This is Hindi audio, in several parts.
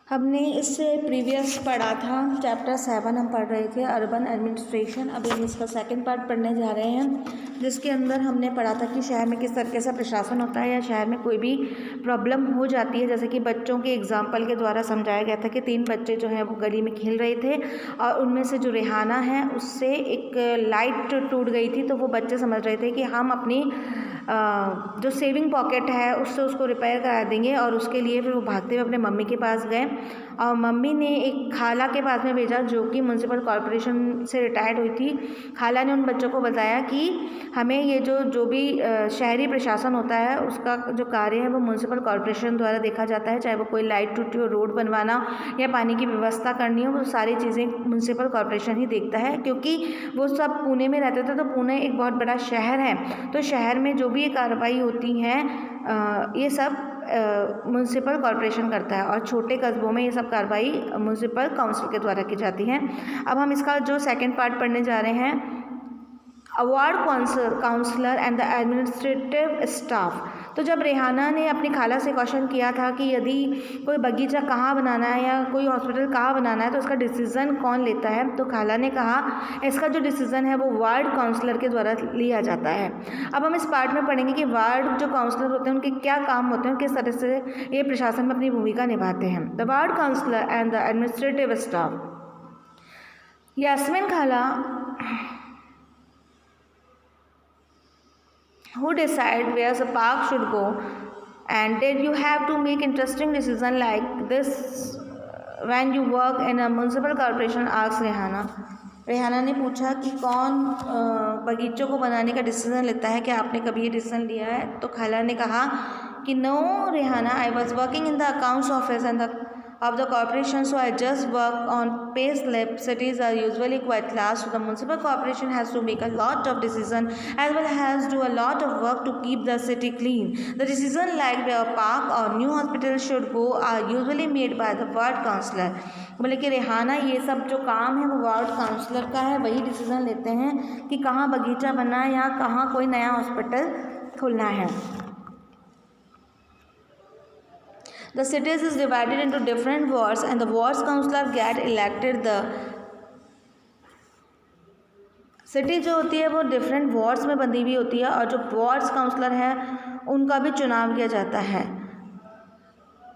हमने इससे प्रीवियस पढ़ा था, चैप्टर 7 हम पढ़ रहे थे अर्बन एडमिनिस्ट्रेशन। अभी हम इसका सेकंड पार्ट पढ़ने जा रहे हैं, जिसके अंदर हमने पढ़ा था कि शहर में किस तरीके से प्रशासन होता है या शहर में कोई भी प्रॉब्लम हो जाती है। जैसे कि बच्चों के एग्जाम्पल के द्वारा समझाया गया था कि 3 बच्चे जो हैं वो गली में खेल रहे थे और उनमें से जो रेहाना है उससे एक लाइट टूट गई थी। तो वो बच्चे समझ रहे थे कि हम अपनी जो सेविंग पॉकेट है उससे उसको रिपेयर करा देंगे, और उसके लिए फिर वो भागते हुए अपने मम्मी के पास गए और मम्मी ने एक खाला के पास में भेजा जो कि म्यूनसिपल कॉरपोरेशन से रिटायर्ड हुई थी। खाला ने उन बच्चों को बताया कि हमें ये जो भी शहरी प्रशासन होता है उसका जो कार्य है वो म्यूनसिपल कॉरपोरेशन द्वारा देखा जाता है। चाहे वो कोई लाइट टूटी हो, रोड बनवाना या पानी की व्यवस्था करनी हो, वो सारी चीज़ें म्यूनसिपल कॉरपोरेशन ही देखता है। क्योंकि वो सब पुणे में रहते थे, तो पुणे एक बहुत बड़ा शहर है, तो शहर में जो भी ये कार्रवाई होती हैं ये सब म्यूनसिपल कॉरपोरेशन करता है, और छोटे कस्बों में ये सब कार्रवाई म्यूनसिपल काउंसिल के द्वारा की जाती हैं। अब हम इसका जो सेकंड पार्ट पढ़ने जा रहे हैं, award councillor and the administrative staff. तो जब रेहाना ने अपनी खाला से क्वेश्चन किया था कि यदि कोई बगीचा कहाँ बनाना है या कोई हॉस्पिटल कहाँ बनाना है तो उसका डिसीज़न कौन लेता है, तो खाला ने कहा इसका जो डिसीज़न है वो वार्ड काउंसलर के द्वारा लिया जाता है। अब हम इस पार्ट में पढ़ेंगे कि वार्ड जो काउंसलर होते हैं उनके क्या काम होते हैं, किस तरह से ये प्रशासन में अपनी भूमिका निभाते हैं। The ward councillor and the administrative staff. Yasmin खाला who decide where the park should go, and did you have to make interesting decision like this when you work in a municipal corporation, asked Rehana. Rehana ने पूछा कि कौन बगीचों को बनाने का डिसीजन लेता है, क्या आपने कभी ये डिसीजन लिया है? तो खाला ने कहा कि no Rehana, I was working in the accounts office and of the corporation, so I just work on pay slip. Cities are usually quite large, so the municipal corporation has to make a lot of decision as well as do a lot of work to keep the city clean. The decision like where a park or new hospital should go are usually made by the ward councillor. बोले कि रेहाना ये सब जो काम है वो वार्ड काउंसलर का है, वही डिसीजन लेते हैं कि कहाँ बगीचा बनना है या कहाँ कोई नया हॉस्पिटल खुलना है। The cities is divided into different wards and the wards councillor get elected. The city जो होती है वो डिफरेंट वार्ड्स में बंधी हुई होती है, और जो वार्ड्स काउंसलर हैं उनका भी चुनाव किया जाता है।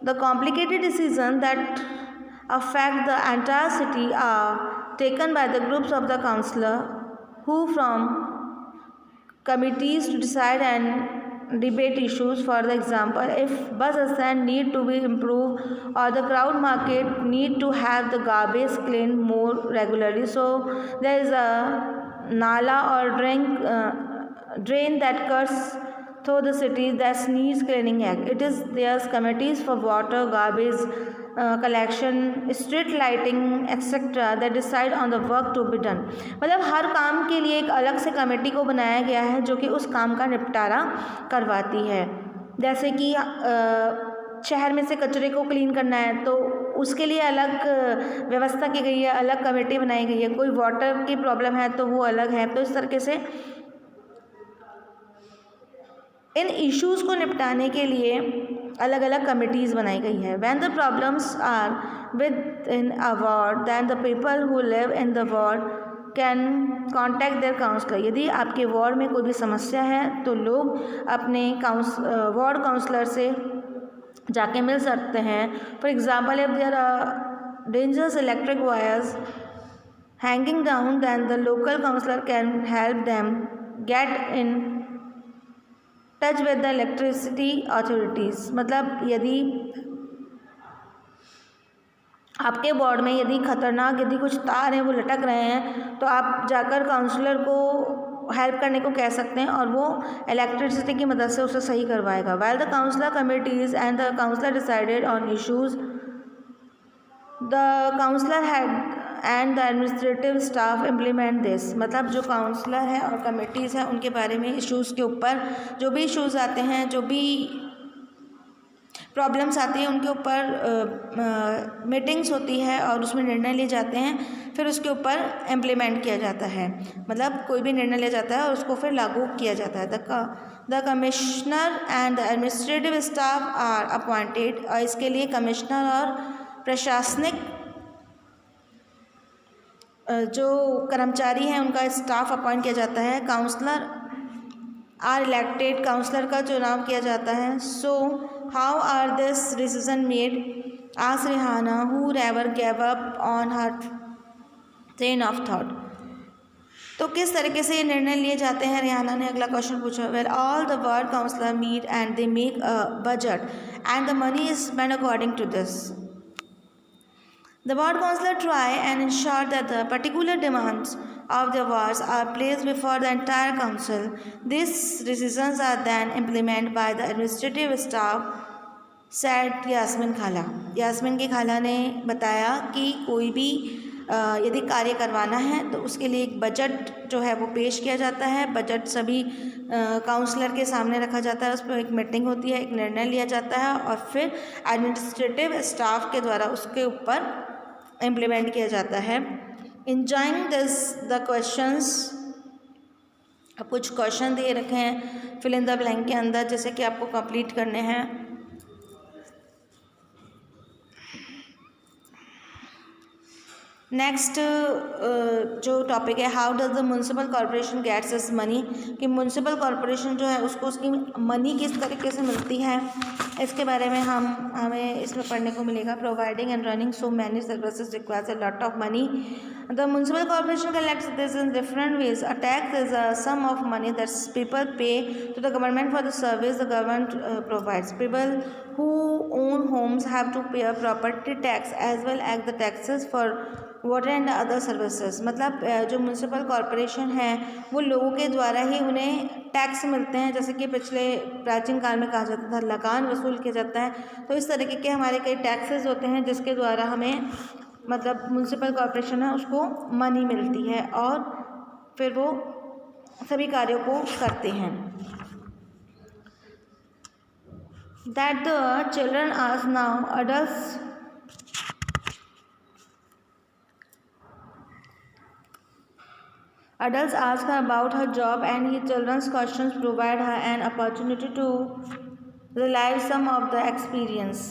The complicated decisions that affect the entire city are taken by the groups of the councillor who form committees to decide and debate issues. For the example, if bus stand need to be improved or the crowd market need to have the garbage cleaned more regularly, so there is a nala or drain that cuts through the city that needs cleaning act. It is there's committees for water, garbage collection, street lighting etc. that decide on the work to be done. मतलब हर काम के लिए एक अलग से कमेटी को बनाया गया है जो कि उस काम का निपटारा करवाती है। जैसे कि शहर में से कचरे को क्लीन करना है तो उसके लिए अलग व्यवस्था की गई है, अलग कमेटी बनाई गई है। कोई वाटर की प्रॉब्लम है तो वो अलग है। तो इस तरीके से इन इश्यूज़ को निपटाने के लिए अलग अलग कमिटीज़ बनाई गई है। When the problems are within a ward, then the people who live in the ward can contact their counselor. यदि आपके वार्ड में कोई भी समस्या है तो लोग अपने वार्ड काउंसलर से जाके मिल सकते हैं। For example, if there are dangerous electric wires hanging down, then the local counselor can help them get in touch with the electricity authorities. मतलब यदि आपके वार्ड में यदि खतरनाक यदि कुछ तार हैं वो लटक रहे हैं तो आप जाकर काउंसलर को हेल्प करने को कह सकते हैं और वो इलेक्ट्रिसिटी की मदद से उसे सही करवाएगा। While the councillor committees and the councillor decided on issues, the councillor had and the administrative staff implement this. मतलब जो काउंसलर है और कमेटीज़ हैं उनके बारे में इश्यूज़ के ऊपर जो भी इश्यूज़ आते हैं, जो भी प्रॉब्लम्स आती हैं उनके ऊपर मीटिंग्स होती है और उसमें निर्णय लिए जाते हैं, फिर उसके ऊपर इम्प्लीमेंट किया जाता है। मतलब कोई भी निर्णय लिया जाता है और उसको फिर लागू किया जाता है। The commissioner and the administrative staff are appointed, और इसके लिए कमिश्नर और प्रशासनिक जो कर्मचारी हैं उनका स्टाफ अपॉइंट किया जाता है। काउंसलर आर इलेक्टेड, काउंसलर का चुनाव किया जाता है। So how are this decision made, asked Rihana who never gave up on her train of thought. तो किस तरीके से ये निर्णय लिए जाते हैं, रिहाना ने अगला क्वेश्चन पूछा। Where all the ward councillor meet and they make a budget and the money is spend according to this. The ward councillor try and ensure that the particular demands of the wards are placed before the entire council. These decisions are then implemented by the administrative staff, said Yasmin खाला। यास्मीन की खाला ने बताया कि कोई भी यदि कार्य करवाना है तो उसके लिए एक बजट जो है वो पेश किया जाता है। बजट सभी काउंसलर के सामने रखा जाता है, उस पर एक मीटिंग होती है, एक निर्णय लिया जाता है और फिर एडमिनिस्ट्रेटिव स्टाफ के द्वारा उसके ऊपर इम्प्लीमेंट किया जाता है। Enjoying this the questions, अब कुछ क्वेश्चन दे रखे हैं फिल इन द ब्लैंक के अंदर, जैसे कि आपको कंप्लीट करने हैं। नेक्स्ट जो टॉपिक है, how does the municipal corporation gets its money, कि म्यूनसिपल कॉरपोरेशन जो है उसको उसकी मनी किस तरीके से मिलती है, इसके बारे में हमें इसमें पढ़ने को मिलेगा। Providing and running so many services requires a lot of money. The municipal corporation collects this in different ways. A tax is a sum of money that people pay to the government for the service the government provides. People who own homes have to pay a property tax as well as the taxes for water and other services. मतलब जो म्यूनसिपल कॉरपोरेशन है वो लोगों के द्वारा ही उन्हें टैक्स मिलते हैं, जैसे कि पिछले प्राचीन काल में कहा जाता था लगान वसूल किया जाता है। तो इस तरीके के हमारे कई टैक्सेस होते हैं जिसके द्वारा हमें मतलब म्यूनसिपल कॉरपोरेशन है उसको मनी मिलती है और फिर वो सभी कार्यों को करते हैं। That the children ask now adults ask her about her job and his children's questions provide her an opportunity to relive some of the experience.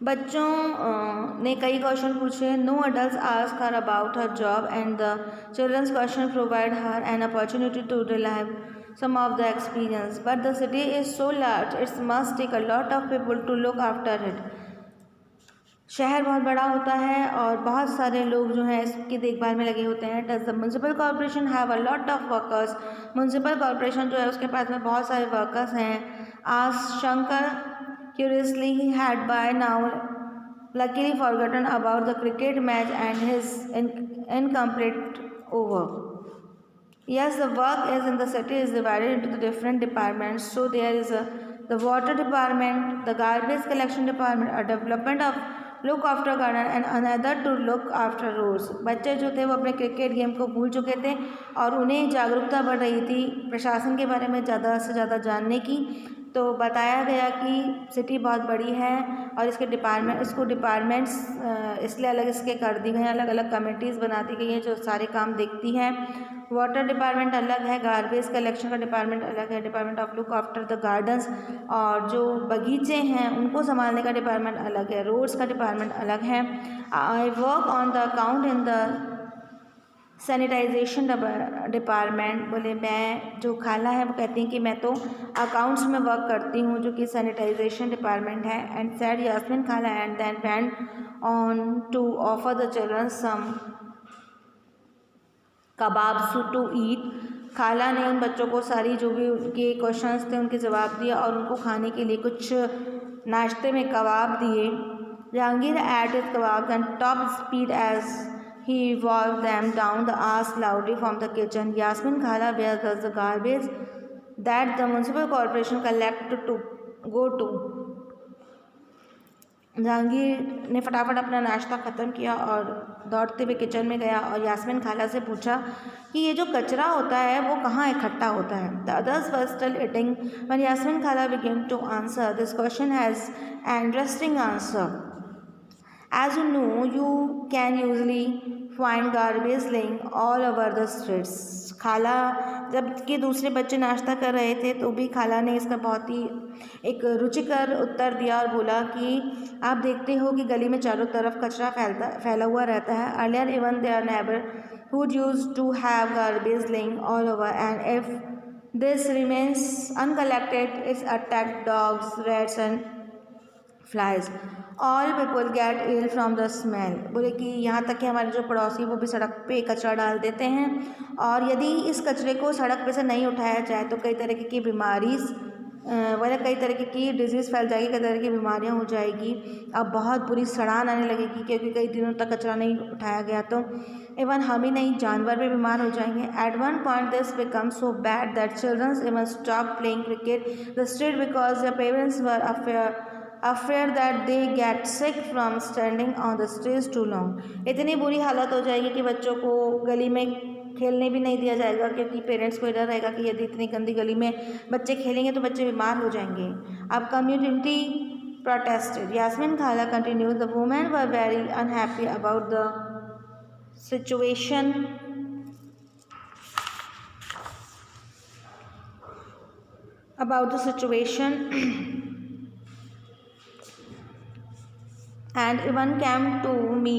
बच्चों ने कई क्वेश्चन पूछे। No adult ask her about her job and the children's question provide her an opportunity to relive some of the experience, but the city is so large it must take a lot of people to look after it. शहर बहुत बड़ा होता है और बहुत सारे लोग जो हैं इसकी देखभाल में लगे होते हैं। Does the municipal corporation have a lot of workers, municipal corporation जो है उसके पास में बहुत सारे वर्कर्स हैं। आज Shankar curiously he had by now luckily forgotten about the cricket match and his incomplete over. Yes, the work is in the city is divided into the different departments. So there is the water department, the garbage collection department, a development of look after garden and another to look after roads. बच्चे जो थे वो अपने क्रिकेट गेम को भूल चुके थे और उन्हें जागरूकता बढ़ रही थी प्रशासन के बारे में ज़्यादा से ज़्यादा जानने की। तो बताया गया कि सिटी बहुत बड़ी है और इसको डिपार्टमेंट्स इसलिए अलग इसके कर दी गई हैं, अलग अलग कमेटीज़ बना दी गई हैं जो सारे काम देखती हैं। वाटर डिपार्टमेंट अलग है, गार्बेज कलेक्शन का डिपार्टमेंट अलग है, department of look after the gardens और जो बगीचे हैं उनको संभालने का डिपार्टमेंट अलग है, रोड्स का डिपार्टमेंट अलग है। I work on the account in the sanitization department, बोले मैं जो खाला है वो कहती हैं कि मैं तो अकाउंट्स में वर्क करती हूँ जो कि सैनिटाइजेशन डिपार्टमेंट है। एंड सैड यास्मीन खाला and then went on to offer the children some kebabs to eat. खाला ने उन बच्चों को सारी जो भी उनके क्वेश्चंस थे उनके जवाब दिए और उनको खाने के लिए कुछ नाश्ते में कबाब दिए। Jahangir ate is kebab and top speed as he walked them down the asked loudly from the kitchen, Yasmin Khala, where does the garbage that the municipal corporation collect to go to? Jahangir ने फटाफट अपना नाश्ता ख़त्म किया और दौड़ते हुए किचन में गया और यास्मीन खाला से पूछा कि ये जो कचरा होता है वो कहाँ इकट्ठा होता है। The others were still eating when Yasmin Khala began to answer. This question has an interesting answer. As you know, you can usually find garbage laying all over the streets. खाला जबकि दूसरे बच्चे नाश्ता कर रहे थे तो भी खाला ने इसका बहुत ही एक रुचिकर उत्तर दिया और बोला कि आप देखते हो कि गली में चारों तरफ कचरा फैला हुआ रहता है। Earlier even their neighbour who'd used to have garbage laying all over, and if this remains uncollected, it's attack dogs, rats and flies. All people get ill from the smell. बोले कि यहाँ तक कि हमारे जो पड़ोसी वो भी सड़क पे कचरा डाल देते हैं और यदि इस कचरे को सड़क पे से नहीं उठाया जाए तो कई तरीके की बीमारी वगैरह कई तरीके की डिजीज़ फैल जाएगी, कई तरह की बीमारियाँ हो जाएगी। अब बहुत बुरी सड़ान आने लगेगी क्योंकि कई दिनों तक कचरा नहीं उठाया गया तो इवन हम ही नहीं जानवर भी बीमार हो जाएंगे। At one point this become so bad that childrens even stop playing cricket the street because their parents were afraid that they get sick from standing on the streets too long. इतनी बुरी हालत हो जाएगी कि बच्चों को गली में खेलने भी नहीं दिया जाएगा क्योंकि पेरेंट्स को डर रहेगा कि यदि इतनी गंदी गली में बच्चे खेलेंगे तो बच्चे बीमार हो जाएंगे। अब कम्युनिटी प्रोटेस्टेड। यास्मीन खाला continued, the women were very unhappy about the situation and even came to me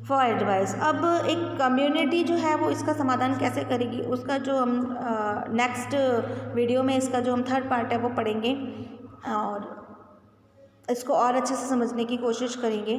for advice। अब एक कम्युनिटी जो है वो इसका समाधान कैसे करेगी उसका जो हम नेक्स्ट वीडियो में इसका जो हम थर्ड पार्ट है वो पढ़ेंगे और इसको और अच्छे से समझने की कोशिश करेंगे।